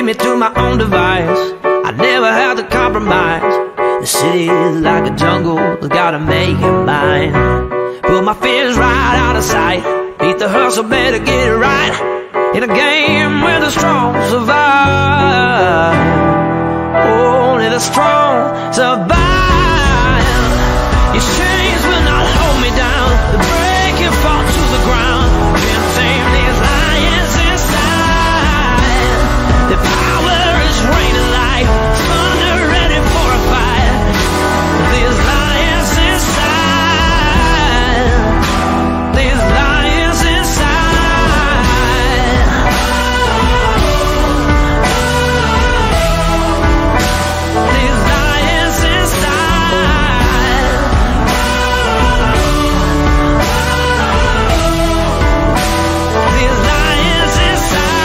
me to my own device. I never had to compromise. The city is like a jungle, gotta make it mine. Put my fears right out of sight. Beat the hustle, better get it right. In a game where the strong survive. Only the strong survive. Your chains will not hold me down. The break and fall to the ground. Can't tame these lions inside. The power is raining like thunder, ready for a fight. These lions inside. These lions inside. These lions inside. These lions inside.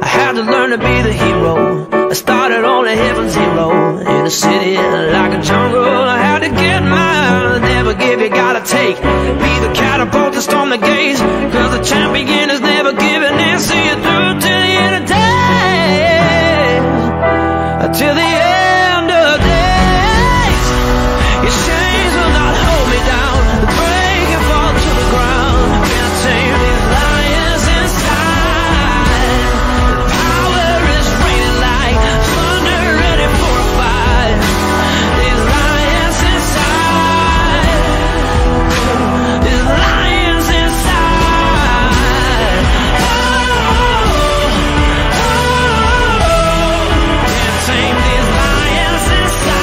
I had to learn to be the hero. I started on a heaven zero. In a city like a jungle, I had to get mine. Never give, you gotta take. Be the catapult to storm the gates. Cause the champion is never giving in. See you through till the end of days. Till the end of days. Your chains will not hold me down. Break and fall to the ground. Can't tame these lions inside. The power is raining like thunder, ready for a fight. These lions inside. These lions inside. Can't tame these lions inside.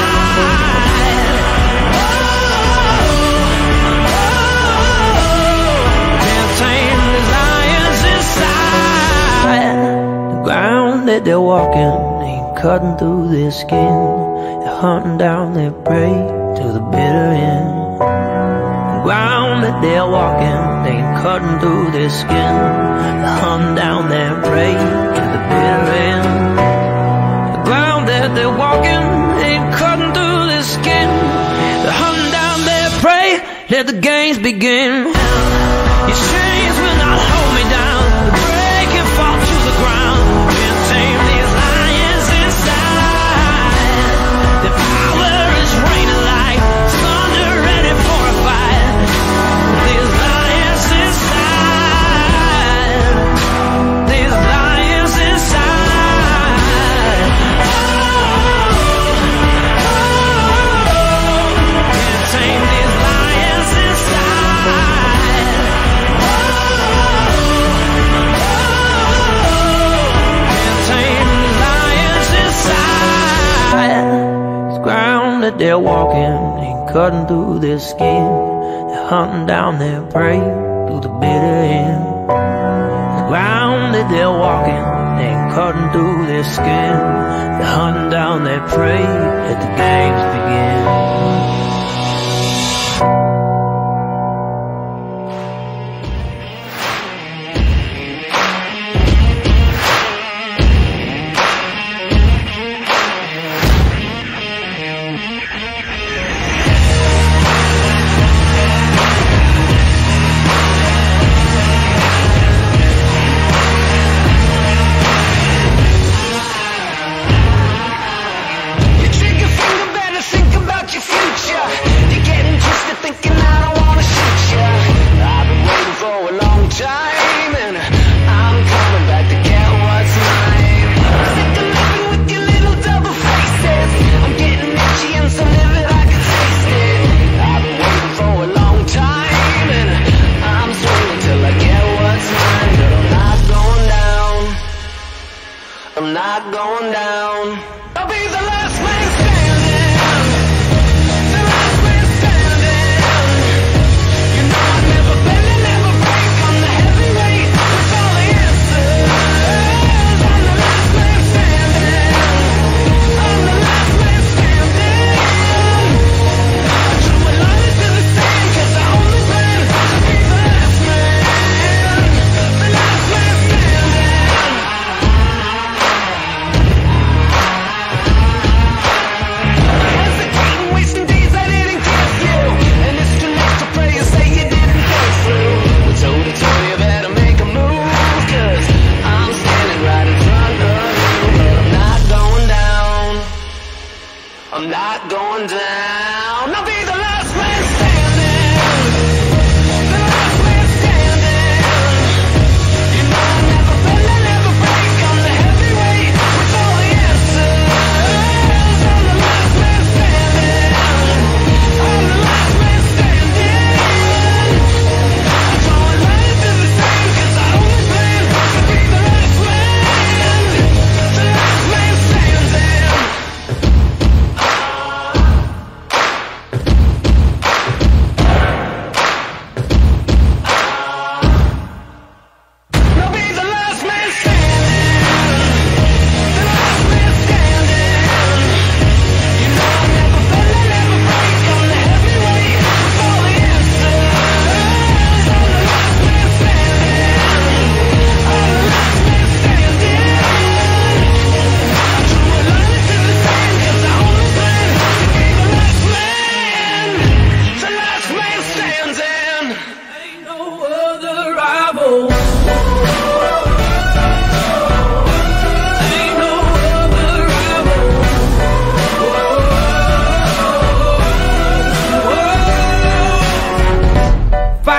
Can't tame these lions inside. The ground that they're walking ain't cutting through their skin. They're hunting down their prey to the bitter end. The ground that they're walking ain't cutting through their skin. They're hunting down their prey to the bitter end. The ground that they're walking ain't cutting through their skin. They're hunting down their prey. Let the games begin. Your chains will not hold me down. Break and fall to the ground. Can't tame these lions inside. The power is raining like thunder, ready for a fight. These lions inside. These lions inside. Can't tame these lions inside. Can't tame the lions inside. This ground that they're walking ain't cutting through their skin. They're hunting down their prey through the bitter end. The ground that they're walking ain't cutting through their skin. They're hunting down their prey. Let the games begin. You trigger finger, better think about your future.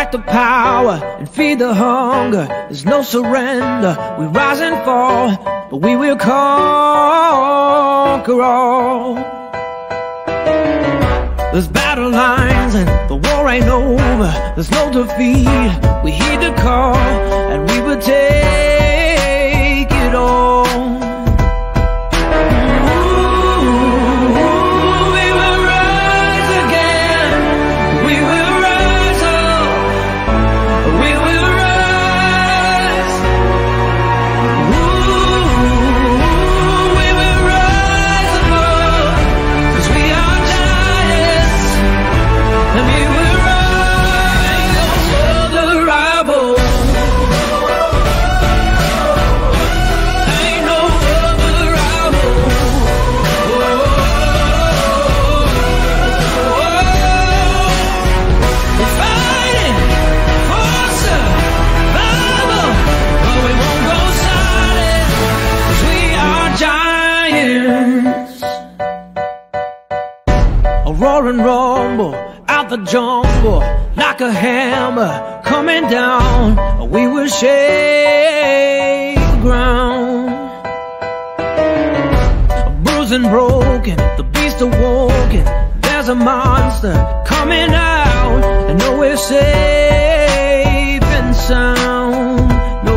fight the power and feed the hunger. There's no surrender. We rise and fall, but we will conquer all. There's battle lines and the war ain't over. There's no defeat. We heed the call and we will take it all. Roar and rumble out the jungle like a hammer coming down. We will shake the ground. Bruised and broken, the beast awoken. There's a monster coming out, and no, we're safe and sound. No.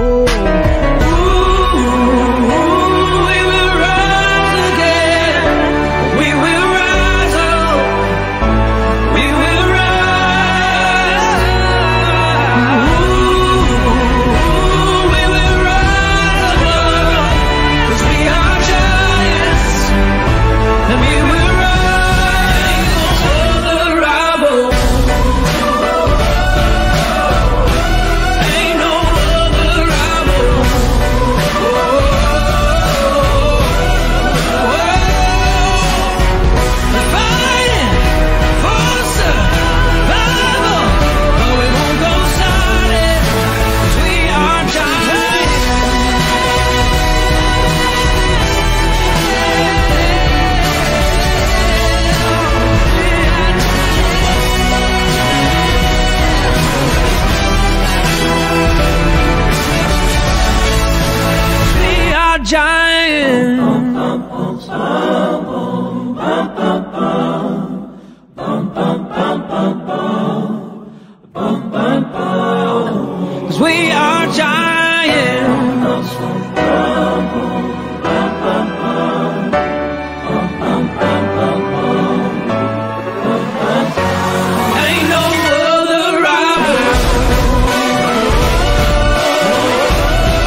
We are giants. Ain't no other rival. Ain't no other rival.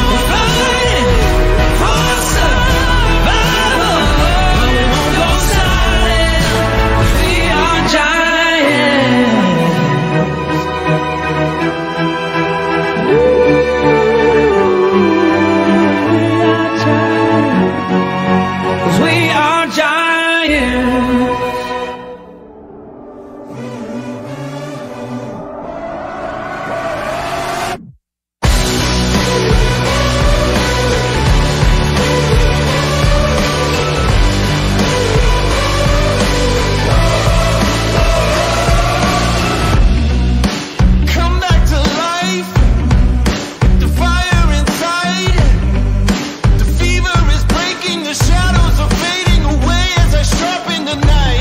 We're fighting for survival. We won't go silent. We are giants. We are giants. Come back to life. The fire inside. The fever is breaking. The shadows are fading away as I sharpen the knife.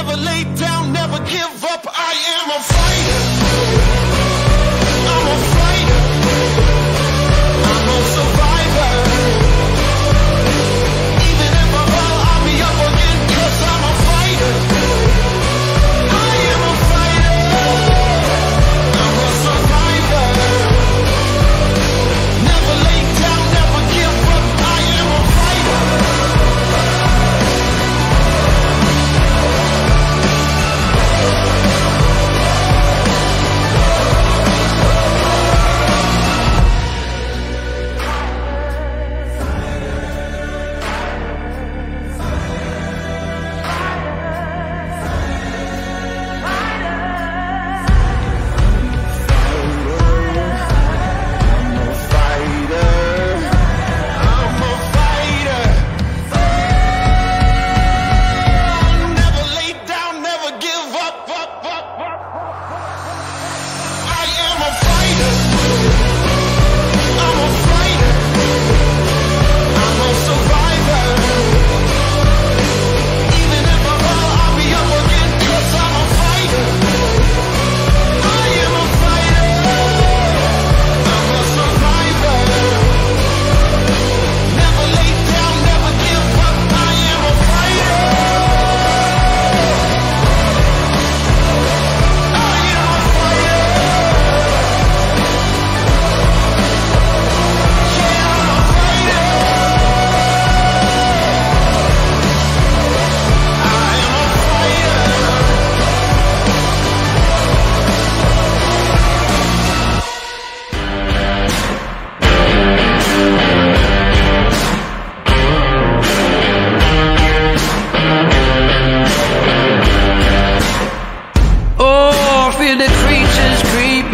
never lay down, never give up. I am a fighter. I'm a fighter. I'm a survivor. Even if I fall, I'll be up again, 'cause I'm a fighter. I am a fighter. I'm a survivor. Never lay down, never give up. I am a fighter.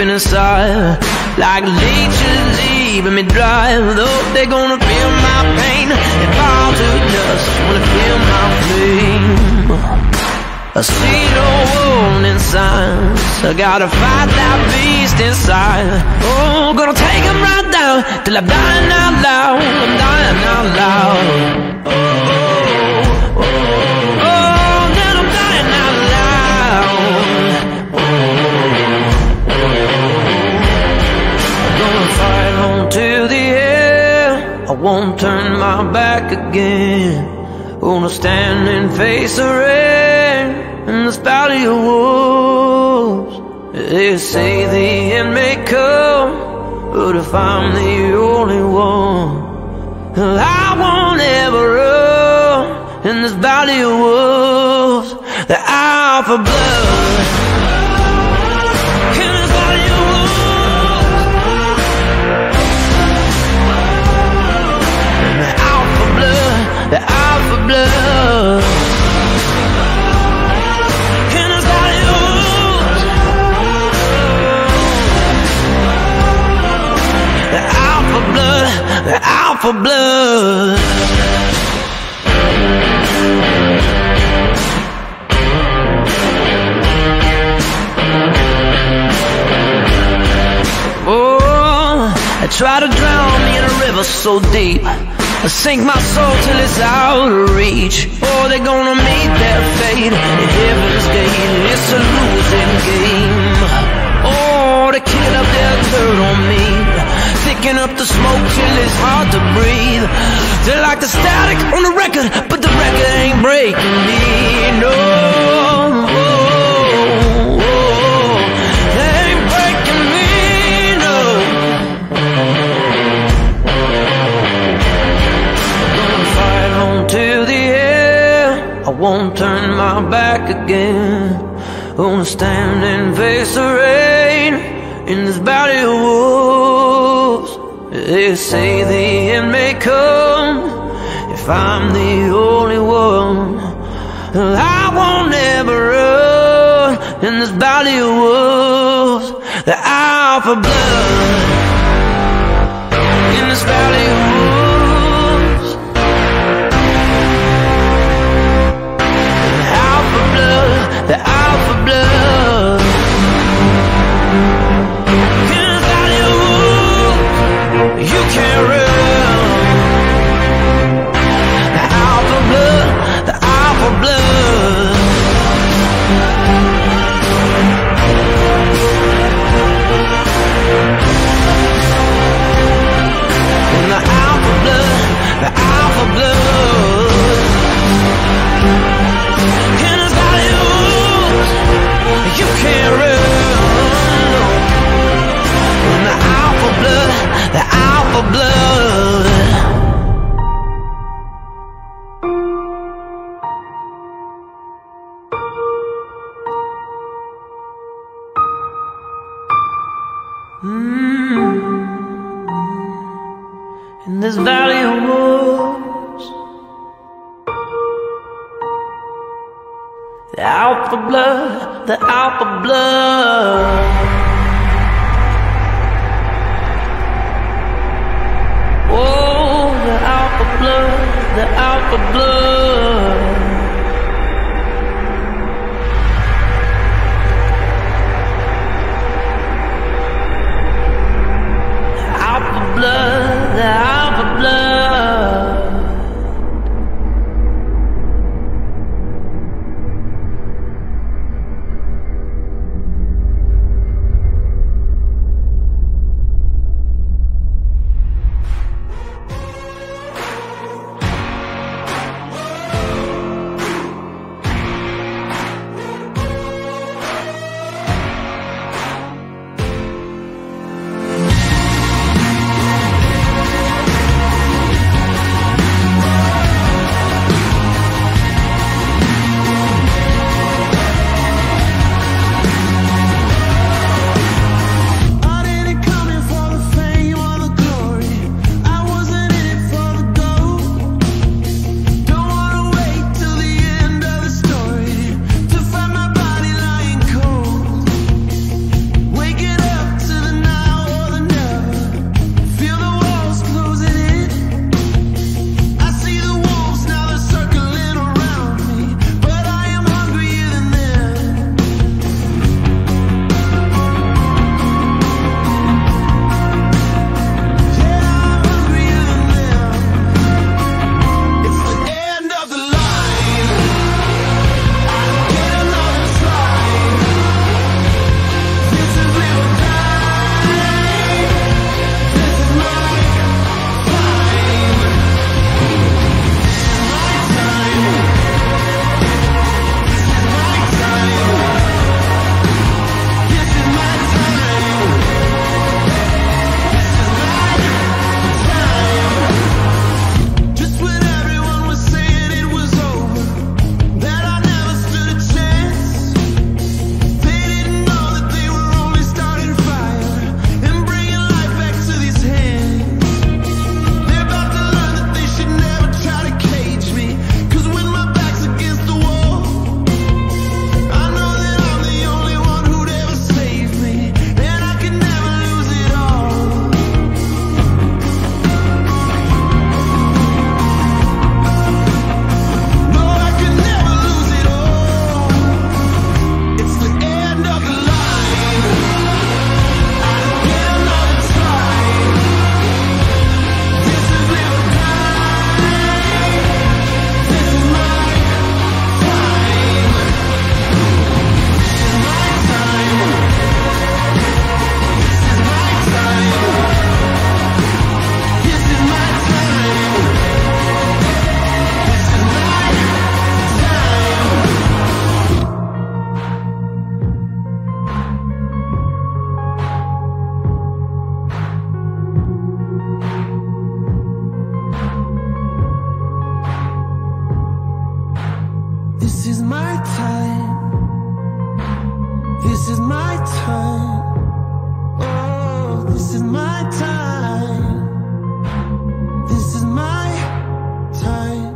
Inside, like leeches leaving me dry. Though they're gonna feel my pain and fall to dust when they feel my flame. I see no warning signs. I gotta fight that beast inside. Oh, gonna take him right down till I'm dying out loud. I'm dying out loud. Oh, oh, oh, oh, then I'm dying out loud. Fight on to the end. I won't turn my back again. Gonna stand and face the rain in this valley of wolves. They say the end may come, but if I'm the only one, I won't ever run in this valley of wolves. The out for blood. The out for blood. In this valley of wolves. The out for blood. The out for blood. Oh, I try to drown me in a river so deep. I sink my soul till it's out of reach. Oh, they're gonna meet their fate in heaven's gate. It's a losing game. Oh, they kill up their dirt on me, picking up the smoke till it's hard to breathe. They're like the static on the record, but the record ain't breaking me. No, they ain't breaking me. No. To the end, I won't turn my back again. Gonna stand and face the rain in this valley of wolves. They say the end may come if I'm the only one. I won't ever run in this valley of wolves. The out for blood in this valley of wolves. The out for blood. In this valley of wolves, you can't run. The out for blood. The out for blood. In this valley of wolves, the alpha blood, the alpha blood. Oh, the alpha blood, the alpha blood. Blood, the alpha blood. This is my time. This is my time. Oh, this is my time. This is my time.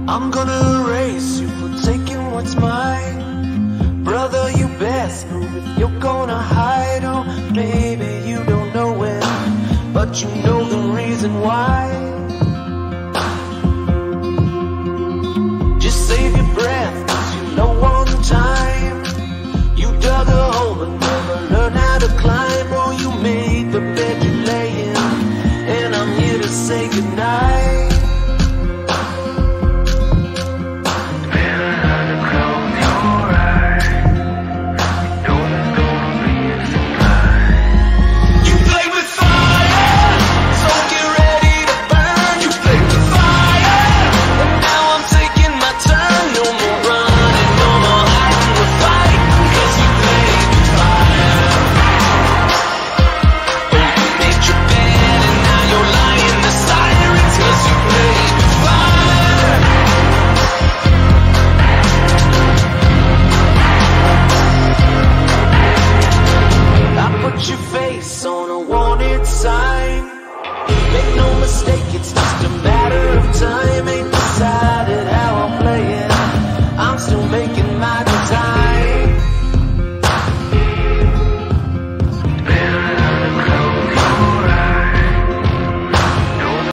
I'm gonna erase you for taking what's mine. Brother, you best move if you're gonna hide. Oh, maybe you don't know it, but you know the reason why.